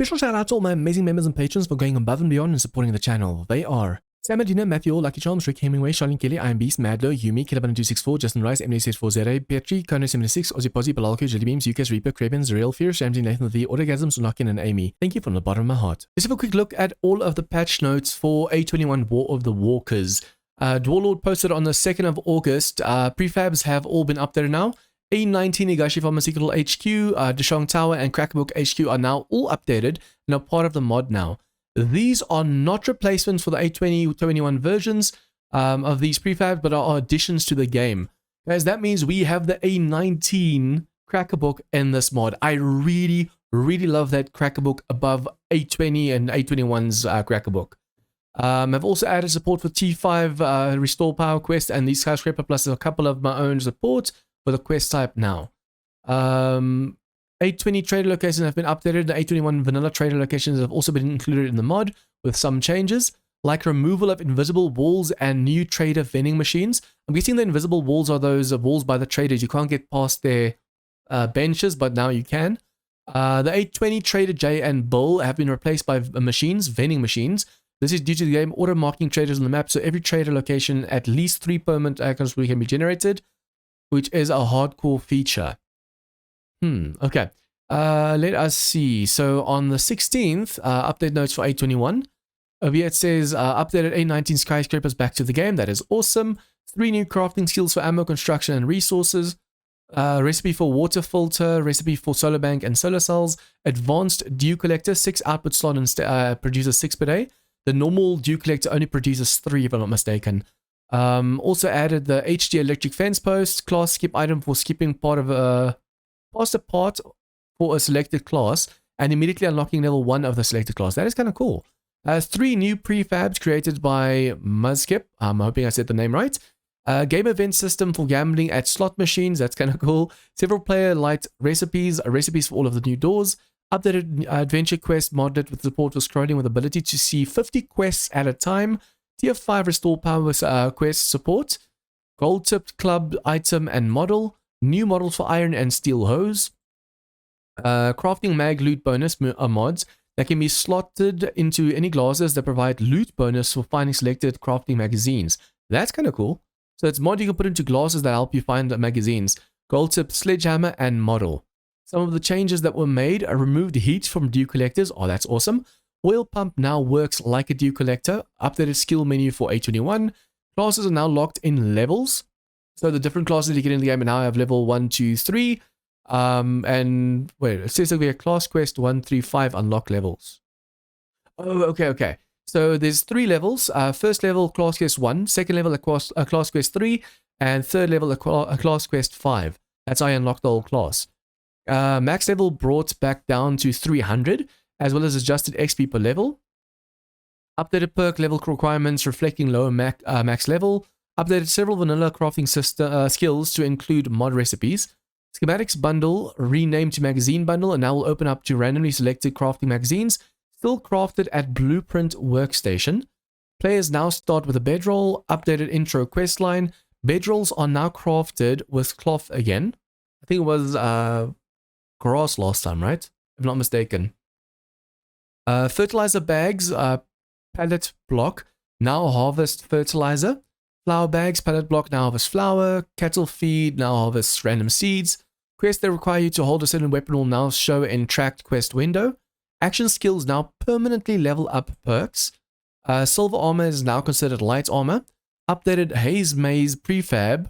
Special shout out to all my amazing members and patrons for going above and beyond and supporting the channel. They are Sam Medina, Matthew, Lucky Charms, Rick Hemingway, Charlene Kelly, I Am Beast, Madlo, Yumi, Kilaban264, Justin Rice, MD640, Petri, Kono76, Ozzy Pozzy, Balalko, Jellybeams, UK's Reaper, Cravens, Real Fierce, Ramsey, Nathan the Orgasms, Sunakin, and Amy. Thank you from the bottom of my heart. Let's have a quick look at all of the patch notes for A21 War of the Walkers. Dwarlord posted on the 2nd of August. Prefabs have all been updated now. A19 Higashi Pharmaceutical HQ, Deshong Tower, and Crackerbook HQ are now all updated and are part of the mod now. These are not replacements for the A21 versions of these prefabs, but are additions to the game. Guys, that means we have the A19 Crackerbook in this mod. I really love that Crackerbook above A20 and A21's Crackerbook. I've also added support for T5 Restore Power Quest and these Skyscraper, plus a couple of my own supports for the quest type now. A20 trader locations have been updated. The A21 vanilla trader locations have also been included in the mod with some changes, like removal of invisible walls and new trader vending machines. I'm guessing the invisible walls are those walls by the traders. You can't get past their benches, but now you can. The A20 trader J and Bull have been replaced by machines, vending machines. This is due to the game auto marking traders on the map, so every trader location at least 3 permanent icons can be generated, which is a hardcore feature. Okay. Let us see. So on the 16th, update notes for A21. Over here it says updated A19 skyscrapers back to the game. That is awesome. 3 new crafting skills for ammo, construction, and resources. Recipe for water filter, recipe for solar bank and solar cells. Advanced dew collector, 6 output slot and produces 6 per day. The normal dew collector only produces 3 if I'm not mistaken. Also added the HD electric fence post, class skip item for skipping part of a part for a selected class and immediately unlocking level 1 of the selected class. That is kind of cool. 3 new prefabs created by Muzkip. I'm hoping I said the name right. Game event system for gambling at slot machines. That's kind of cool. Several player light recipes for all of the new doors. Updated adventure quest modded with support for scrolling with ability to see 50 quests at a time. Tier 5 restore power quest support. Gold tipped club item and model. New models for iron and steel hose. Crafting mag loot bonus mods that can be slotted into any glasses that provide loot bonus for finding selected crafting magazines. That's kind of cool. So it's mod you can put into glasses that help you find the magazines. Gold tipped sledgehammer and model. Some of the changes that were made are removed heat from dew collectors. Oh, that's awesome. Oil pump now works like a dew collector. Updated skill menu for A21. Classes are now locked in levels. So the different classes you get in the game now have level 1, 2, 3. And wait, it says over here class quest 1, 3, 5 unlock levels. Oh, okay. So there's 3 levels. First level class quest 1, second level class quest 3, and third level a class quest 5. That's how I unlock the whole class. Max level brought back down to 300, as well as adjusted XP per level. Updated perk level requirements reflecting lower max level. Updated several vanilla crafting skills to include mod recipes. Schematics bundle renamed to magazine bundle and now will open up to randomly selected crafting magazines, still crafted at Blueprint Workstation. Players now start with a bedroll. Updated intro quest line. Bedrolls are now crafted with cloth again. I think it was grass last time, right? If I'm not mistaken. Fertilizer bags, pallet block, now harvest fertilizer. Flour bags, pallet block, now harvest flour. Cattle feed, now harvest random seeds. Quests that require you to hold a certain weapon will now show in tracked quest window. Action skills now permanently level up perks. Silver armor is now considered light armor. Updated Haze Maze prefab.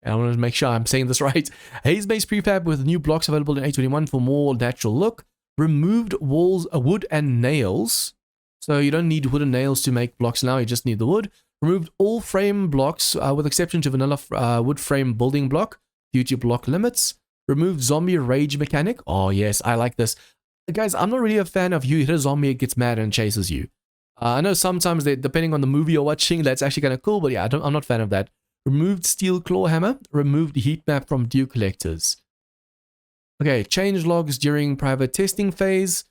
I want to make sure I'm saying this right. Haze Maze prefab with new blocks available in A21 for more natural look. Removed walls, wood and nails. So you don't need wood and nails to make blocks now, you just need the wood. Removed all frame blocks with exception to vanilla wood frame building block due to block limits. Removed zombie rage mechanic. Oh yes, I like this. Guys, I'm not really a fan of you hit a zombie, it gets mad and chases you. I know sometimes, depending on the movie you're watching, that's actually kind of cool, but yeah, I'm not a fan of that. Removed steel claw hammer. Removed heat map from dew collectors. Okay, change logs during private testing phase.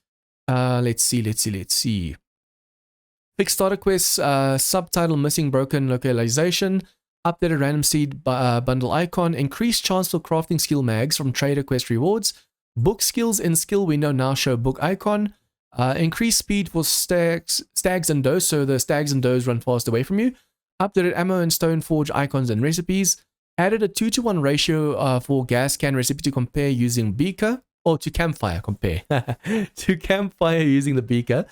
Let's see. Fixed starter quests, subtitle missing broken localization. Updated random seed bundle icon. Increased chance for crafting skill mags from trader quest rewards. Book skills in skill window now show book icon. Increased speed for stags and does, so the stags and does run fast away from you. Updated ammo and stone forge icons and recipes. Added a 2-to-1 ratio for gas can recipe to compare using beaker, or to campfire compare. To campfire using the beaker.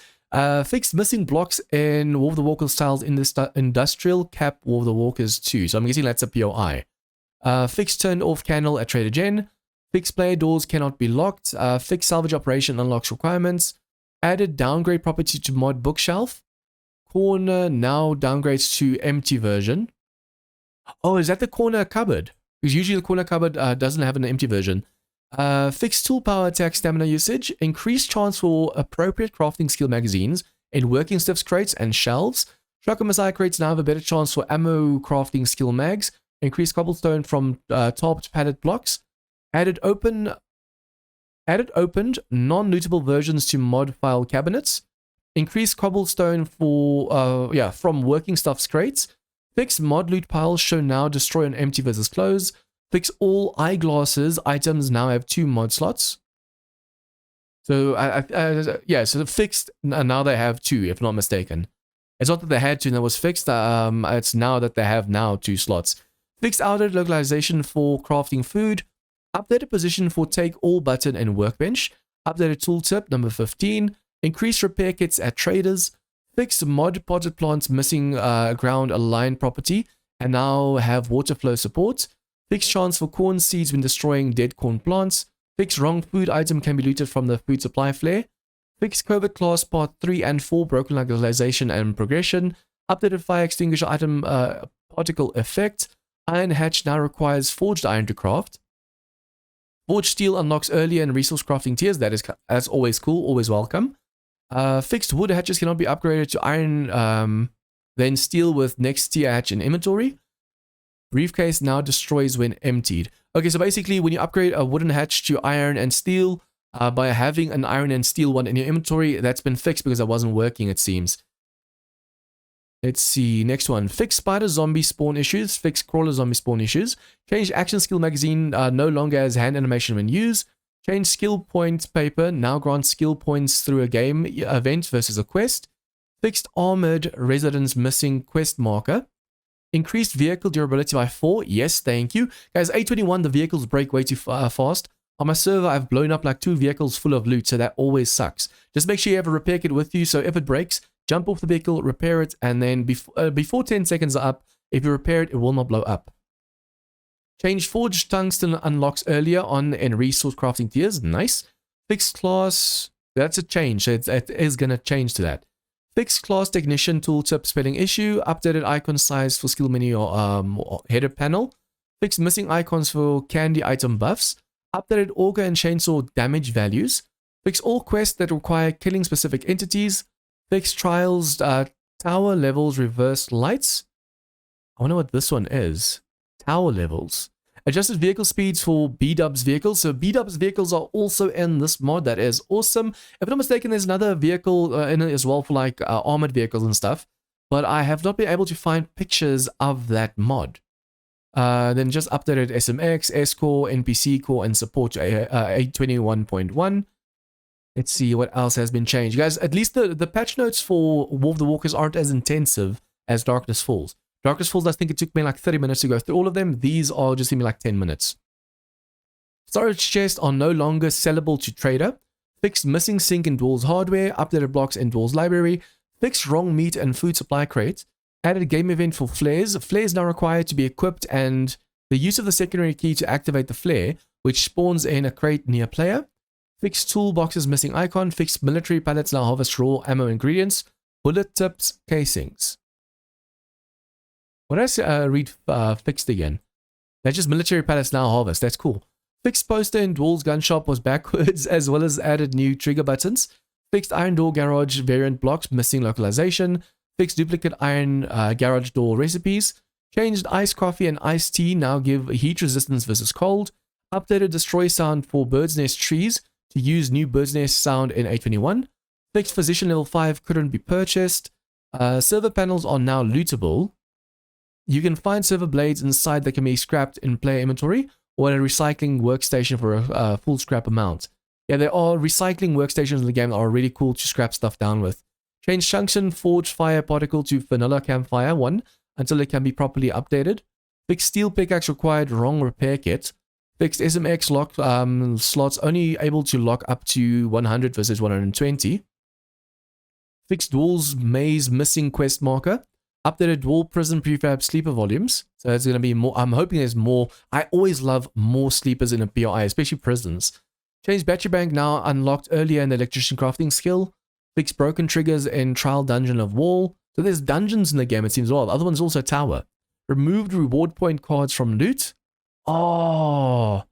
Fixed missing blocks in War of the Walkers styles in the industrial cap War of the Walkers 2. So I'm guessing that's a POI. Fixed turned off candle at Trader Gen. Fixed player doors cannot be locked. Fixed salvage operation unlocks requirements. Added downgrade property to mod bookshelf. Corner now downgrades to empty version. Oh, is that the corner cupboard? Because usually the corner cupboard doesn't have an empty version. Fixed tool power attack stamina usage. Increased chance for appropriate crafting skill magazines in working stiffs crates and shelves. Truck and Messiah crates now have a better chance for ammo crafting skill mags. Increased cobblestone from topped padded blocks. Added opened non-lootable versions to mod file cabinets. Increased cobblestone for from working stuffs crates. Fixed mod loot piles show now destroy on empty versus close. Fix all eyeglasses items now have 2 mod slots. So so the fixed now they have 2, if not mistaken. It's not that they had 2 and that was fixed. It's now that they have now 2 slots. Fixed outed localization for crafting food. Updated position for take all button and workbench. Updated tooltip number 15. Increased repair kits at traders. Fixed mod potted plants missing ground aligned property and now have water flow support. Fixed chance for corn seeds when destroying dead corn plants. Fixed wrong food item can be looted from the food supply flare. Fixed COVID class part 3 and 4 broken localization and progression. Updated fire extinguisher item particle effect. Iron hatch now requires forged iron to craft. Forged steel unlocks earlier in resource crafting tiers. That's always cool, always welcome. Fixed wood hatches cannot be upgraded to iron, then steel with next tier hatch in inventory. Briefcase now destroys when emptied. Okay, so basically when you upgrade a wooden hatch to iron and steel, by having an iron and steel one in your inventory, that's been fixed because that wasn't working, it seems. Let's see, next one. Fix spider zombie spawn issues. Fix crawler zombie spawn issues. Change action skill magazine no longer has hand animation when used. Change skill points paper now grants skill points through a game event versus a quest. Fixed armored residence missing quest marker. Increased vehicle durability by 4. Yes, thank you. Guys, A21, the vehicles break way too fast. On my server, I've blown up like 2 vehicles full of loot, so that always sucks. Just make sure you have a repair kit with you, so if it breaks, jump off the vehicle, repair it, and then before 10 seconds are up, if you repair it, it will not blow up. Change forged tungsten unlocks earlier on in resource crafting tiers. Nice. Fixed class, that's a change. It is going to change to that. Fixed class technician tooltip spelling issue. Updated icon size for skill menu or header panel. Fixed missing icons for candy item buffs. Updated auger and chainsaw damage values. Fix all quests that require killing specific entities. Fix trials tower levels reverse lights. I wonder what this one is. Tower levels. Adjusted vehicle speeds for B-dubs vehicles. So B-dubs vehicles are also in this mod. That is awesome. If I'm not mistaken, there's another vehicle in it as well for like armored vehicles and stuff. But I have not been able to find pictures of that mod. Then just updated SMX, S-Core, NPC Core, and support to A21.1. Let's see what else has been changed. Guys, at least the patch notes for War of the Walkers aren't as intensive as Darkness Falls. Darkness Falls, I think it took me like 30 minutes to go through all of them. These are just giving me like 10 minutes. Storage chests are no longer sellable to trader. Fixed missing sink in Dwell's hardware. Updated blocks in Dwell's library. Fixed wrong meat and food supply crate. Added game event for flares. Flares now required to be equipped and the use of the secondary key to activate the flare, which spawns in a crate near player. Fixed toolboxes missing icon. Fixed military pallets now harvest raw ammo ingredients. Bullet tips, casings. What did I read fixed again? That's just military pallets now harvest. That's cool. Fixed poster in Dwell's gun shop was backwards, as well as added new trigger buttons. Fixed iron door garage variant blocks missing localization. Fixed duplicate iron garage door recipes. Changed iced coffee and iced tea now give heat resistance versus cold. Updated destroy sound for bird's nest trees to use new bird's nest sound in A21. Fixed physician level 5 couldn't be purchased. Server panels are now lootable. You can find server blades inside that can be scrapped in player inventory or at a recycling workstation for a full scrap amount. Yeah, there are recycling workstations in the game that are really cool to scrap stuff down with. Change Junction Forge Fire Particle to Vanilla Campfire 1 until it can be properly updated. Fix Steel Pickaxe required wrong repair kit. Fixed SMX lock slots only able to lock up to 100 versus 120. Fixed Dwell's Maze missing quest marker. Updated Dwell Prison Prefab sleeper volumes. So it's going to be more. I'm hoping there's more. I always love more sleepers in a PRI, especially prisons. Change Battery Bank now unlocked earlier in the electrician crafting skill. Fix broken triggers in Trial Dungeon of Wall. So there's dungeons in the game, it seems well. The other one's also tower. Removed reward point cards from loot. Oh.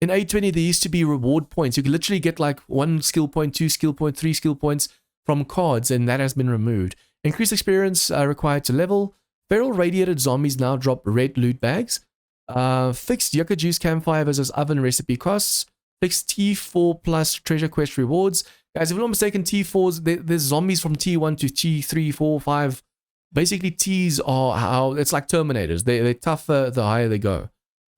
In A20, there used to be reward points. You could literally get like 1 skill point, 2 skill point, 3 skill points from cards, and that has been removed. Increased experience required to level. Feral radiated zombies now drop red loot bags. Fixed Yucca Juice Campfire versus Oven recipe costs. Fixed T4 plus treasure quest rewards. Guys, if I'm not mistaken, T4s, there's zombies from T1 to T3, 4, 5. Basically, Ts are how, it's like Terminators. They're tougher the higher they go.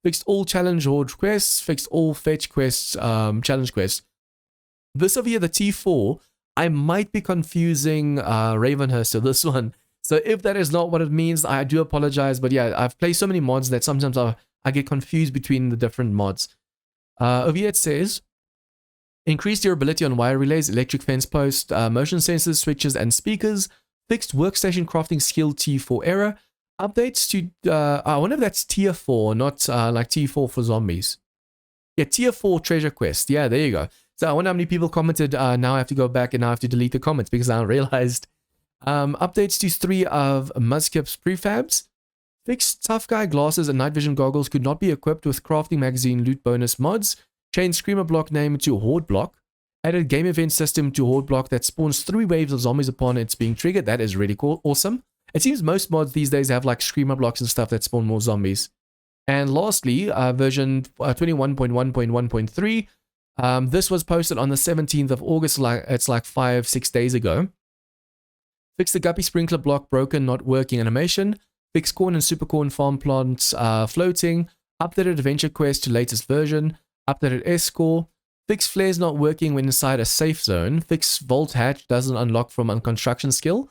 Fixed all challenge horde quests. Fixed all fetch quests, challenge quests. This over here, the T4, I might be confusing Ravenhurst to this one. So if that is not what it means, I do apologize. But yeah, I've played so many mods that sometimes I get confused between the different mods. Over here it says, increase durability on wire relays, electric fence post, motion sensors, switches, and speakers. Fixed workstation crafting skill T4 error. Updates to, I wonder if that's tier 4, not like T4 for zombies. Yeah, tier 4 treasure quest. Yeah, there you go. So I wonder how many people commented, now I have to go back and now I have to delete the comments because I realized. Updates to 3 of Muskip's prefabs. Fixed tough guy glasses and night vision goggles could not be equipped with crafting magazine loot bonus mods. Changed screamer block name to horde block. Added game event system to horde block that spawns 3 waves of zombies upon it's being triggered. That is really cool. Awesome. It seems most mods these days have like screamer blocks and stuff that spawn more zombies. And lastly, version 21.1.1.3. This was posted on the 17th of August. It's like 5-6 days ago. Fix the guppy sprinkler block broken, not working animation. Fix corn and super corn farm plants floating. Updated adventure quest to latest version. Updated S-score. Fix flares not working when inside a safe zone. Fix vault hatch doesn't unlock from unconstruction skill.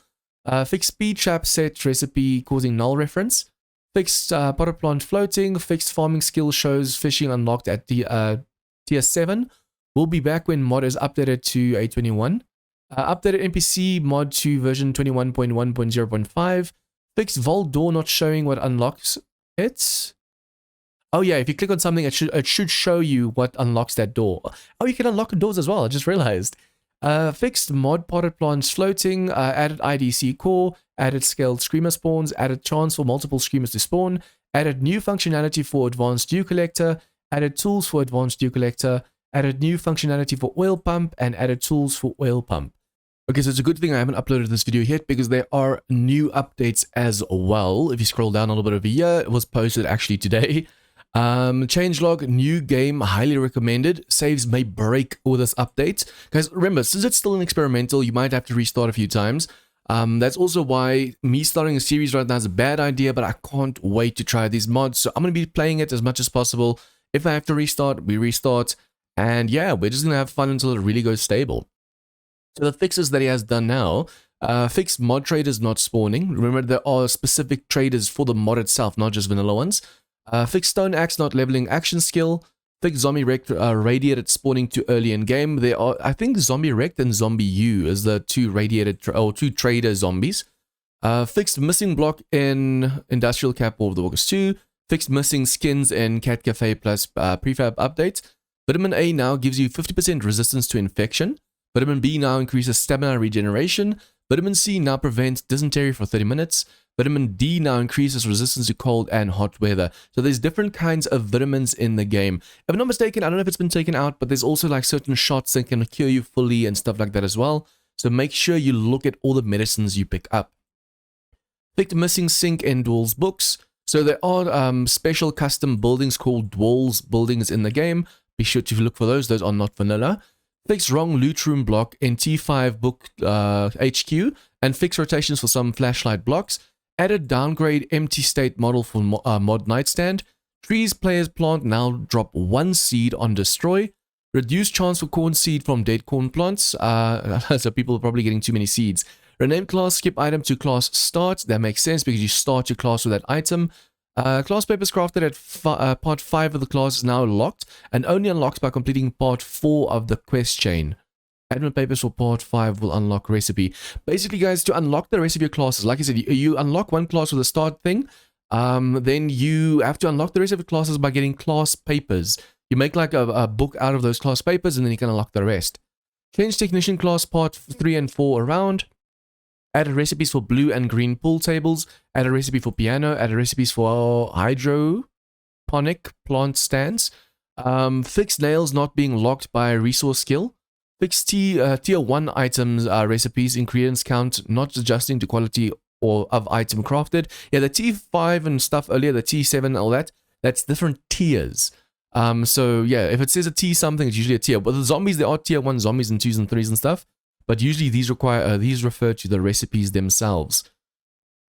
Fix speed trap set recipe causing null reference. Fixed potted plant floating. Fixed farming skill shows fishing unlocked at the tier 7. We'll be back when mod is updated to A21. Updated NPC mod to version 21.1.0.5. Fixed vault door not showing what unlocks it. Oh yeah, if you click on something, it should show you what unlocks that door. Oh, you can unlock doors as well, I just realized. Fixed mod potted plants floating, added IDC core, added scaled screamer spawns, added chance for multiple screamers to spawn, added new functionality for advanced dew collector, added tools for advanced dew collector, added new functionality for oil pump, and added tools for oil pump. Okay, so it's a good thing I haven't uploaded this video yet because there are new updates as well. If you scroll down a little bit over here, it was posted actually today. Changelog, new game, highly recommended. Saves may break with this update. Guys, remember, since it's still an experimental, you might have to restart a few times. That's also why me starting a series right now is a bad idea, but I can't wait to try these mods. So I'm going to be playing it as much as possible. If I have to restart, we restart. And yeah, we're just going to have fun until it really goes stable. So the fixes that he has done now, fixed mod traders not spawning. Remember, there are specific traders for the mod itself, not just vanilla ones. Fixed stone axe not leveling action skill. Fixed zombie wrecked radiated spawning too early in game. There are, I think, zombie wrecked and zombie U is the two radiated two trader zombies. Fixed missing block in industrial cap of the August 2. Fixed missing skins in Cat Cafe plus prefab update. Vitamin A now gives you 50% resistance to infection. Vitamin B now increases stamina regeneration. Vitamin C now prevents dysentery for 30 minutes. Vitamin D now increases resistance to cold and hot weather. So there's different kinds of vitamins in the game. If I'm not mistaken, I don't know if it's been taken out, but there's also like certain shots that can cure you fully and stuff like that as well. So make sure you look at all the medicines you pick up. Picked missing sink in Dwell's books. So there are special custom buildings called Dwell's buildings in the game. Be sure to look for those. Those are not vanilla. Fix wrong loot room block in T5 book HQ and fix rotations for some flashlight blocks. Added downgrade empty state model for mod nightstand. Trees players plant now drop 1 seed on destroy. Reduced chance for corn seed from dead corn plants. So people are probably getting too many seeds. Rename class skip item to class start. That makes sense because you start your class with that item. Class papers crafted at part 5 of the class is now locked and only unlocked by completing part 4 of the quest chain. Admin papers for part 5 will unlock recipe. Basically, guys, to unlock the rest of your classes, like I said, you unlock one class with a start thing. Then you have to unlock the rest of the classes by getting class papers. You make like a book out of those class papers and then you can unlock the rest. Change technician class part 3 and 4 around. Added recipes for blue and green pool tables. Added recipe for piano. Added recipes for hydroponic plant stands. Fixed nails not being locked by resource skill. Fixed tier 1 items recipes. Ingredients count not adjusting to quality or of item crafted. Yeah, the T5 and stuff earlier, the T7, all that, that's different tiers. So yeah, if it says a T something, it's usually a tier. But the zombies, there are tier 1 zombies and 2s and 3s and stuff. But usually these refer to the recipes themselves.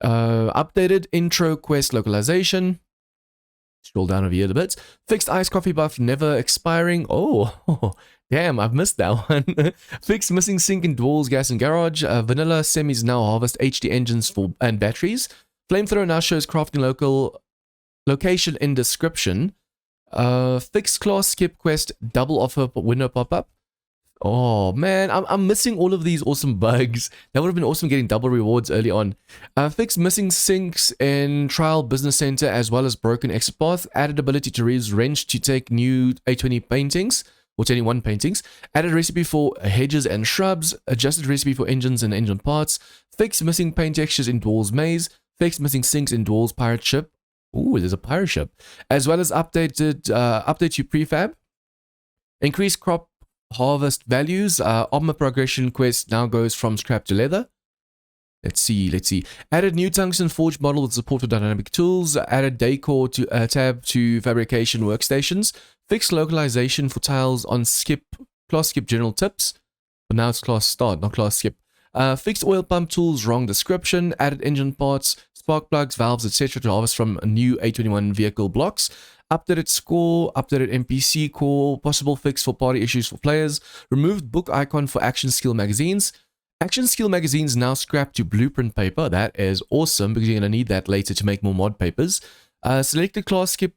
Updated intro quest localization. Scroll down over here a bit. Fixed ice coffee buff never expiring. Oh, damn, I've missed that one. Fixed missing sink in Dwell's gas and garage. Vanilla semis now harvest HD engines and batteries. Flamethrower now shows crafting location in description. Fixed class skip quest double offer window pop-up. Oh man, I'm missing all of these awesome bugs. That would have been awesome getting double rewards early on. Fixed missing sinks in Trial Business Center as well as broken exit path. Added ability to use wrench to take new A20 paintings or 21 paintings. Added recipe for hedges and shrubs. Adjusted recipe for engines and engine parts. Fixed missing paint textures in Dwell's maze. Fixed missing sinks in Dwell's pirate ship. Ooh, there's a pirate ship. As well as update to prefab. Increase crop harvest values. Armor progression quest now goes from scrap to leather. Let's see. Added new tungsten forge model with support for dynamic tools. Added decor to tab to fabrication workstations. Fixed localization for tiles on class skip general tips. But now it's class start, not class skip. Fixed oil pump tools, wrong description. Added engine parts, spark plugs, valves, etc. to harvest from new A21 vehicle blocks. Updated score, updated NPC core, possible fix for party issues for players. Removed book icon for action skill magazines. Action skill magazines now scrapped to blueprint paper. That is awesome because you're going to need that later to make more mod papers. Selected class skip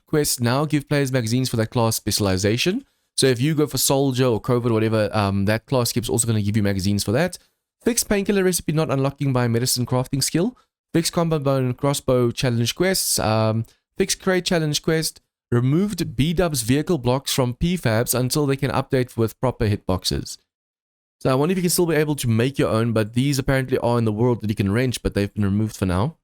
quests now give players magazines for that class specialization. So if you go for soldier or covert or whatever, that class skip's also going to give you magazines for that. Fixed painkiller recipe not unlocking by medicine crafting skill. Fixed combat bow and crossbow challenge quests. Fixed crate challenge quest. Removed B-dubs vehicle blocks from PFABs until they can update with proper hitboxes. So I wonder if you can still be able to make your own, but these apparently are in the world that you can wrench, but they've been removed for now.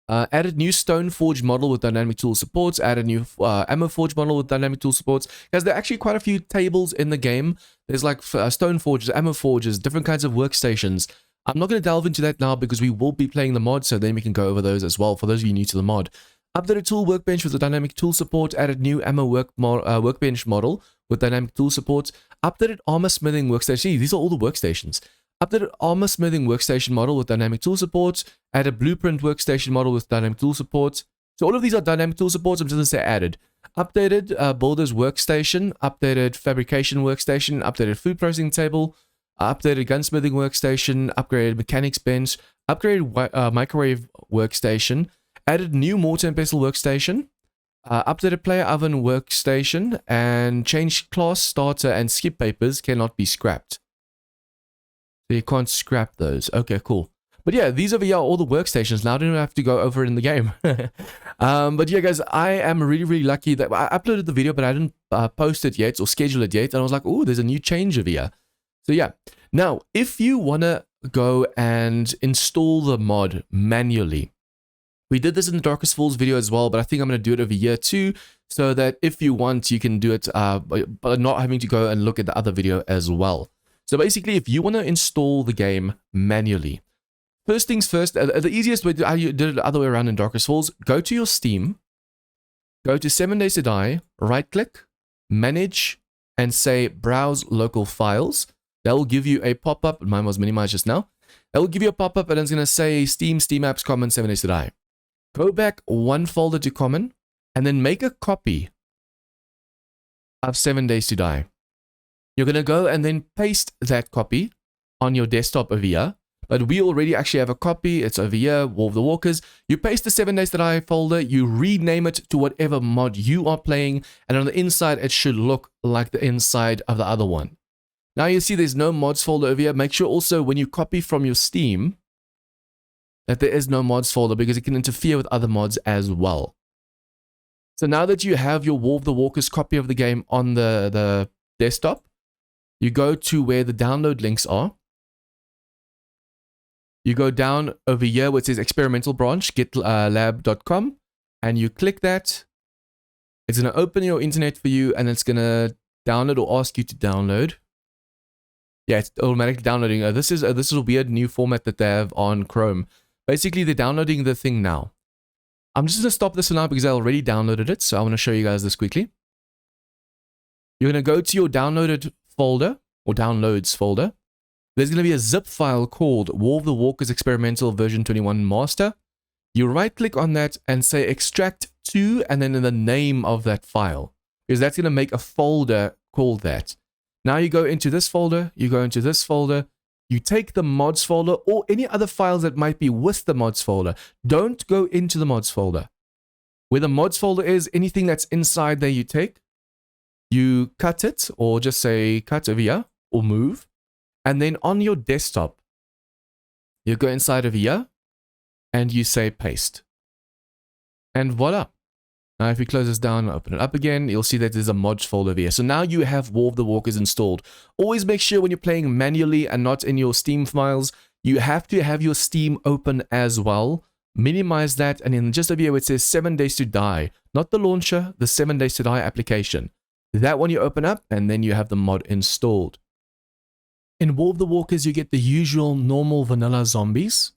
Added new stone forge model with dynamic tool supports. Added new ammo forge model with dynamic tool supports. Guys, there are actually quite a few tables in the game. There's like stone forges, ammo forges, different kinds of workstations. I'm not going to delve into that now because we will be playing the mod, so then we can go over those as well for those of you new to the mod. Updated tool workbench with the dynamic tool support. Added new ammo workbench model with dynamic tool support. Updated armor smithing workstation. These are all the workstations. Updated armor smithing workstation model with dynamic tool support. Added blueprint workstation model with dynamic tool support. So all of these are dynamic tool supports. I'm just going to say added. Updated builder's workstation. Updated fabrication workstation. Updated food processing table. Updated gunsmithing workstation. Upgraded mechanics bench. Upgraded microwave workstation. Added new mortar and pestle workstation. Updated player oven workstation. And changed class starter and skip papers cannot be scrapped. So you can't scrap those. Okay, cool. But yeah, these over here are all the workstations. Now I don't have to go over it in the game. But yeah, guys, I am really, really lucky that I uploaded the video, but I didn't post it yet or schedule it yet. And I was like, oh, there's a new change over here. So yeah. Now, if you want to go and install the mod manually, we did this in the Darkest Falls video as well, but I think I'm going to do it over here too, so that if you want, you can do it, but not having to go and look at the other video as well. So basically, if you want to install the game manually, first things first, the easiest way, I did it the other way around in Darkest Falls, go to your Steam, go to 7 Days to Die, right-click, manage, and say browse local files. That will give you a pop-up. Mine was minimized just now. That will give you a pop-up, and it's going to say Steam Apps, Common, 7 Days to Die. Go back one folder to Common, and then make a copy of 7 Days to Die. You're going to go and then paste that copy on your desktop over here. But we already actually have a copy. It's over here, War of the Walkers. You paste the 7 Days to Die folder. You rename it to whatever mod you are playing. And on the inside, it should look like the inside of the other one. Now you see there's no mods folder over here. Make sure also when you copy from your Steam that there is no mods folder because it can interfere with other mods as well. So now that you have your War of the Walkers copy of the game on the desktop, you go to where the download links are. You go down over here where it says experimental branch, getlab.com, and you click that. It's going to open your internet for you, and it's going to download or ask you to download. Yeah, it's automatically downloading. This is a weird new format that they have on Chrome. Basically, they're downloading the thing now. I'm just going to stop this for now because I already downloaded it, so I want to show you guys this quickly. You're going to go to your downloaded folder, or downloads folder. There's going to be a zip file called War of the Walkers Experimental Version 21 Master. You right click on that and say extract to and then in the name of that file. Because that's going to make a folder called that. Now you go into this folder, you go into this folder, you take the mods folder or any other files that might be with the mods folder. Don't go into the mods folder. Where the mods folder is, anything that's inside there you take, you cut it or just say cut over here or move. And then on your desktop, you go inside of here and you say paste. And voila. Now if we close this down and open it up again, you'll see that there's a mods folder here. So now you have War of the Walkers installed. Always make sure when you're playing manually and not in your Steam files, you have to have your Steam open as well. Minimize that, and then just over here where it says 7 Days to Die, not the launcher, the 7 Days to Die application. That one you open up and then you have the mod installed. In War of the Walkers, you get the usual normal vanilla zombies.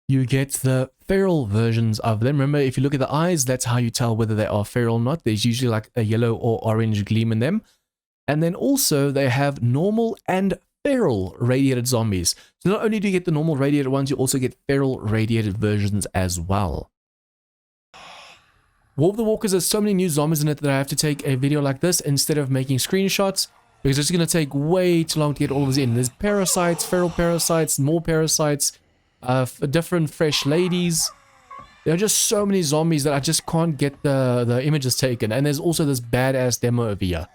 You get the feral versions of them. Remember, if you look at the eyes, that's how you tell whether they are feral or not. There's usually like a yellow or orange gleam in them. And then also they have normal and feral radiated zombies. So not only do you get the normal radiated ones, you also get feral radiated versions as well. War of the Walkers has so many new zombies in it that I have to take a video like this instead of making screenshots. Because it's going to take way too long to get all of this in. There's parasites, feral parasites, more parasites, different fresh ladies. There are just so many zombies that I just can't get the images taken. And there's also this badass demo over here.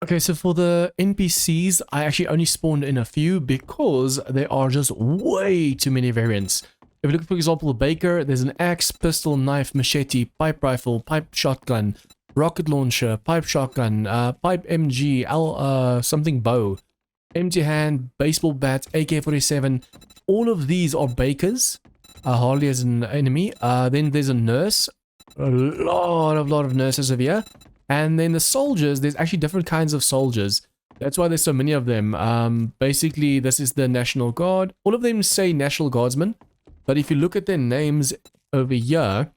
Okay, so for the NPCs, I actually only spawned in a few because there are just way too many variants. If you look, for example, the baker, there's an axe, pistol, knife, machete, pipe rifle, pipe shotgun, rocket launcher, pipe shotgun, pipe MG, something bow, empty hand, baseball bat, AK-47. All of these are bakers. Harley as an enemy. Then there's a nurse. A lot of nurses over here. And then the soldiers, there's actually different kinds of soldiers. That's why there's so many of them. Basically, this is the National Guard. All of them say National Guardsmen. But if you look at their names over here,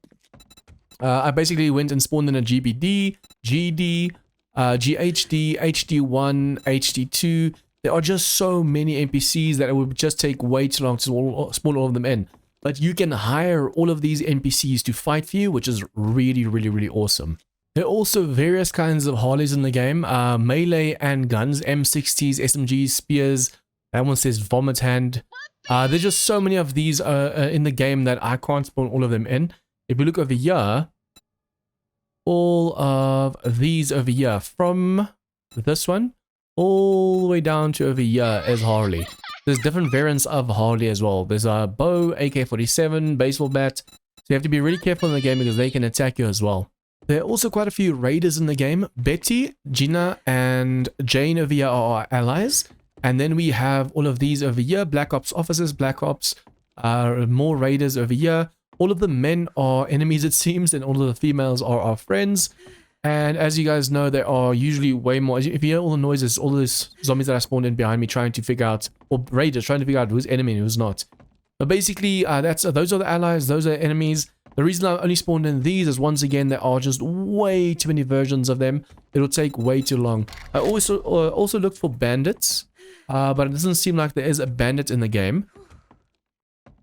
I basically went and spawned in a GBD, GD, GHD, HD1, HD2. There are just so many NPCs that it would just take way too long to spawn all of them in. But you can hire all of these NPCs to fight for you, which is really, really, really awesome. There are also various kinds of Harleys in the game. Melee and guns, M60s, SMGs, spears. That one says vomit hand. There's just so many of these in the game that I can't spawn all of them in. If we look over here, all of these over here, from this one all the way down to over here is Harley. There's different variants of Harley as well. There's a bow, AK-47, baseball bat. So you have to be really careful in the game because they can attack you as well. There are also quite a few raiders in the game. Betty, Gina, and Jane over here are our allies. And then we have all of these over here, Black Ops officers, Black Ops, more raiders over here. All of the men are enemies, it seems, and all of the females are our friends. And as you guys know, there are usually way more. If you hear all the noises, all those zombies that I spawned in behind me trying to figure out, or raiders trying to figure out who's enemy and who's not. But basically, those are the allies, those are enemies. The reason I only spawned in these is, once again, there are just way too many versions of them. It'll take way too long. I also looked for bandits, but it doesn't seem like there is a bandit in the game.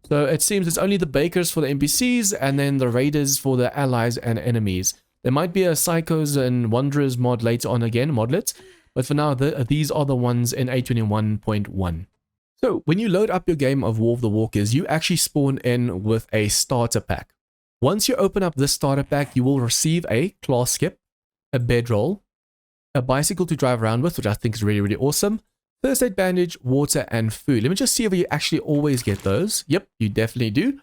So it seems it's only the bakers for the NPCs and then the raiders for the allies and enemies. There might be a Psychos and Wanderers mod later on again, modlets, but for now, these are the ones in 821.1. So when you load up your game of War of the Walkers, you actually spawn in with a starter pack. Once you open up this starter pack, you will receive a class skip, a bedroll, a bicycle to drive around with, which I think is really, really awesome, first aid bandage, water, and food. Let me just see if you actually always get those. Yep, you definitely do.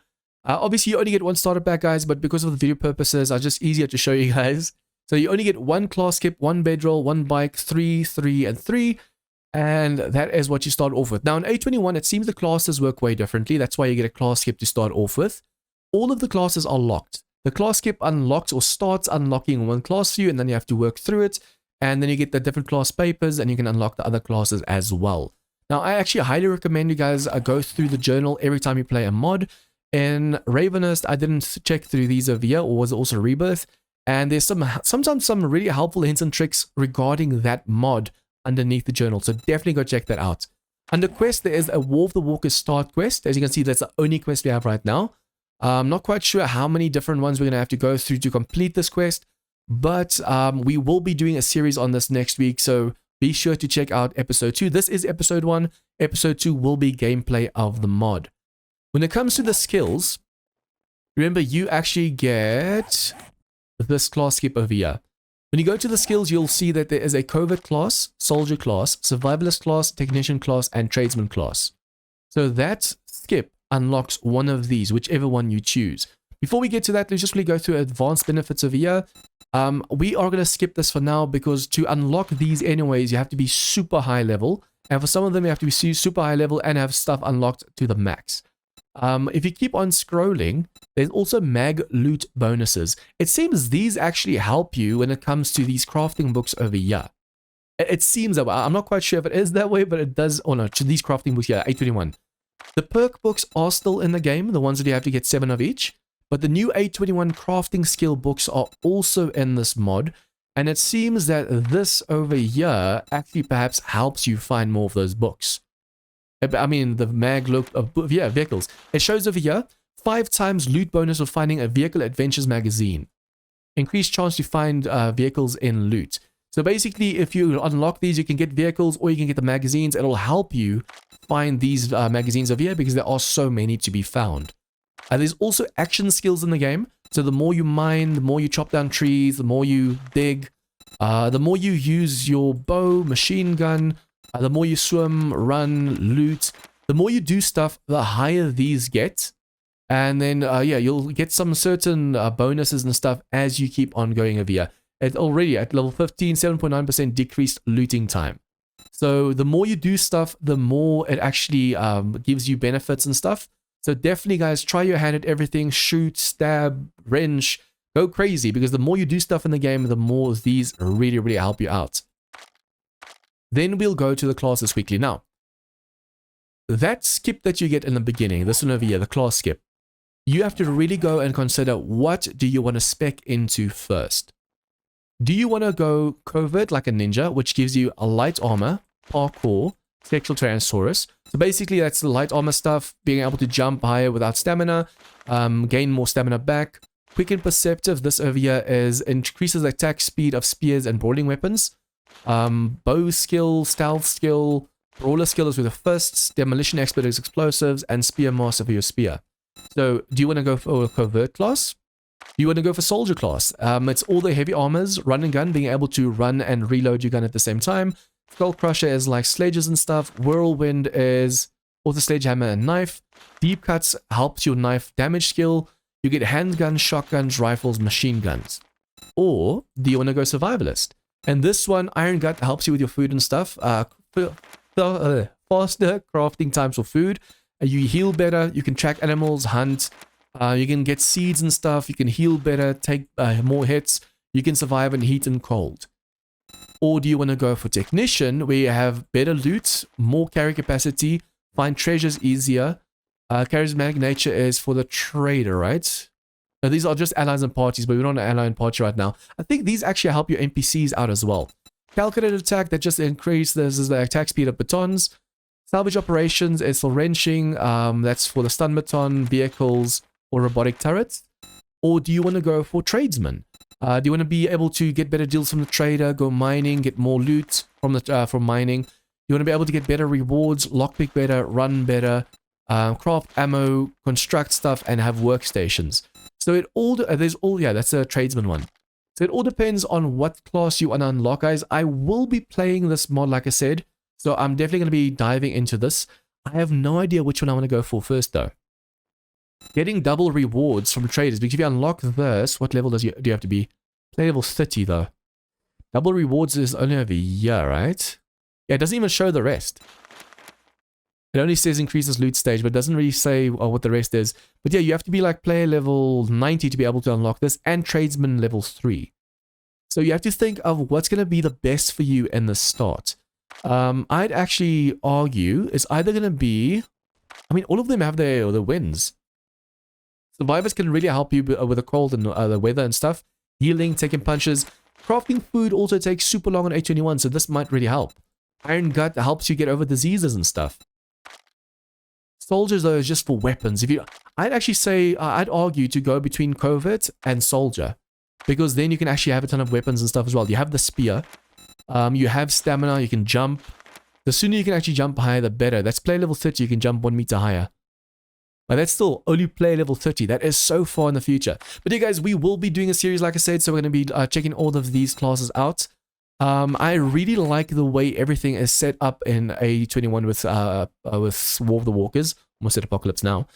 Obviously, you only get one starter pack, guys, but because of the video purposes, it's just easier to show you guys. So you only get one class skip, one bedroll, one bike, 3, 3, and 3. And that is what you start off with. Now, in A21, it seems the classes work way differently. That's why you get a class skip to start off with. All of the classes are locked. The class skip unlocks or starts unlocking one class for you, and then you have to work through it. And then you get the different class papers, and you can unlock the other classes as well. Now, I actually highly recommend you guys go through the journal every time you play a mod. In Ravenist, I didn't check through these over here, or was it also Rebirth? And there's sometimes some really helpful hints and tricks regarding that mod underneath the journal. So definitely go check that out. Under quest, there is a War of the Walkers start quest. As you can see, that's the only quest we have right now. I'm not quite sure how many different ones we're going to have to go through to complete this quest. But we will be doing a series on this next week. So be sure to check out episode 2. This is episode 1. Episode 2 will be gameplay of the mod. When it comes to the skills, remember you actually get this class skip over here. When you go to the skills, you'll see that there is a covert class, soldier class, survivalist class, technician class, and tradesman class. So that skip unlocks one of these, whichever one you choose. Before we get to that, let's just really go through advanced benefits over here. We are going to skip this for now because to unlock these anyways, you have to be super high level. And for some of them, you have to be super high level and have stuff unlocked to the max. If you keep on scrolling, there's also mag loot bonuses. It seems these actually help you when it comes to these crafting books over here. It seems that way. I'm not quite sure if it is that way, but it does. Oh no, to these crafting books here, 821. The perk books are still in the game, the ones that you have to get 7 of each. But the new 821 crafting skill books are also in this mod. And it seems that this over here actually perhaps helps you find more of those books. I mean, the mag look of vehicles. It shows over here 5 times loot bonus of finding a vehicle adventures magazine. Increased chance to find vehicles in loot. So basically, if you unlock these, you can get vehicles or you can get the magazines. It'll help you find these magazines over here because there are so many to be found. There's also action skills in the game. So the more you mine, the more you chop down trees, the more you dig, the more you use your bow, machine gun, the more you swim, run, loot, the more you do stuff, the higher these get. And then, yeah, you'll get some certain bonuses and stuff as you keep on going over here. Already at level 15, 7.9% decreased looting time. So the more you do stuff, the more it actually gives you benefits and stuff. So definitely, guys, try your hand at everything. Shoot, stab, wrench, go crazy. Because the more you do stuff in the game, the more these really, really help you out. Then we'll go to the classes quickly. Now, that skip that you get in the beginning, this one over here, the class skip, you have to really go and consider what do you want to spec into first. Do you want to go covert like a ninja, which gives you a light armor, parkour, sexual Tyrannosaurus? So basically that's the light armor stuff, being able to jump higher without stamina, gain more stamina back. Quick and perceptive, this over here increases the attack speed of spears and brawling weapons. Bow skill, stealth skill, brawler skill is with the fists, demolition expert is explosives, and spear master for your spear. So do you want to go for a covert class? Do you want to go for soldier class? It's all the heavy armors, run and gun, being able to run and reload your gun at the same time. Skull Crusher is like sledges and stuff. Whirlwind is also sledgehammer and knife. Deep cuts helps your knife damage skill. You get handguns, shotguns, rifles, machine guns. Or do you want to go survivalist? And this one, Iron Gut, helps you with your food and stuff. Faster crafting times for food. You heal better. You can track animals, hunt. You can get seeds and stuff. You can heal better, take more hits. You can survive in heat and cold. Or do you want to go for Technician, where you have better loot, more carry capacity, find treasures easier. Charismatic nature is for the trader, right? Now, these are just allies and parties, but we're not an ally and party right now. I think these actually help your NPCs out as well. Calculated attack, that just increases the attack speed of batons. Salvage operations is for wrenching. That's for the stun baton, vehicles, or robotic turrets. Or do you want to go for tradesman? Do you want to be able to get better deals from the trader, go mining, get more loot from mining? You want to be able to get better rewards, lockpick better, run better, craft ammo, construct stuff, and have workstations. So it all that's a tradesman one. So it all depends on what class you want to unlock, guys. I will be playing this mod, like I said, so I'm definitely going to be diving into this. I have no idea which one I want to go for first, though. Getting double rewards from traders, because if you unlock this, what level do you have to be? Play level 30, though. Double rewards is only over here, right? Yeah, it doesn't even show the rest. It only says increases loot stage, but it doesn't really say what the rest is. But yeah, you have to be like player level 90 to be able to unlock this, and tradesman level 3. So you have to think of what's going to be the best for you in the start. I'd actually argue it's either going to be... I mean, all of them have their wins. Survivors can really help you with the cold and the weather and stuff. Healing, taking punches. Crafting food also takes super long on A21, so this might really help. Iron Gut helps you get over diseases and stuff. Soldiers, though, is just for weapons. I'd actually say, I'd argue to go between Covert and Soldier, because then you can actually have a ton of weapons and stuff as well. You have the Spear, you have Stamina, you can jump. The sooner you can actually jump higher, the better. That's player level 30, you can jump 1 meter higher. But that's still only player level 30. That is so far in the future. But yeah, guys, we will be doing a series, like I said, so we're going to be checking all of these classes out. I really like the way everything is set up in A21 with War of the Walkers. Almost said Apocalypse Now.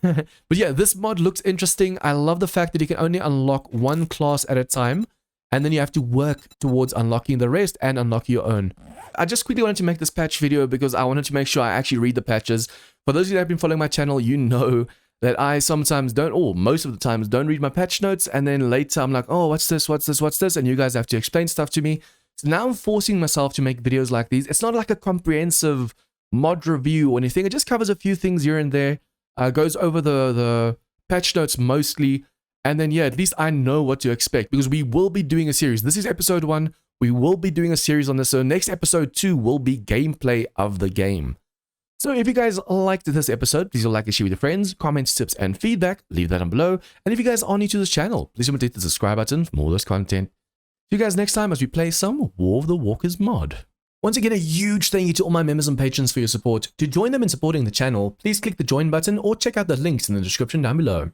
But yeah, this mod looks interesting. I love the fact that you can only unlock one class at a time, and then you have to work towards unlocking the rest and unlock your own. I just quickly wanted to make this patch video because I wanted to make sure I actually read the patches. For those of you that have been following my channel, you know that I sometimes don't, or most of the times don't read my patch notes, and then later I'm like, oh, what's this, and you guys have to explain stuff to me. So now I'm forcing myself to make videos like these. It's not like a comprehensive mod review or anything. It just covers a few things here and there. Goes over the patch notes mostly. And then, yeah, at least I know what to expect, because we will be doing a series. This is episode 1. We will be doing a series on this. So next episode 2 will be gameplay of the game. So if you guys liked this episode, please like and share with your friends, comments, tips, and feedback. Leave that down below. And if you guys are new to this channel, please remember to hit the subscribe button for more of this content. See you guys next time as we play some War of the Walkers mod. Once again, a huge thank you to all my members and patrons for your support. To join them in supporting the channel, please click the join button or check out the links in the description down below.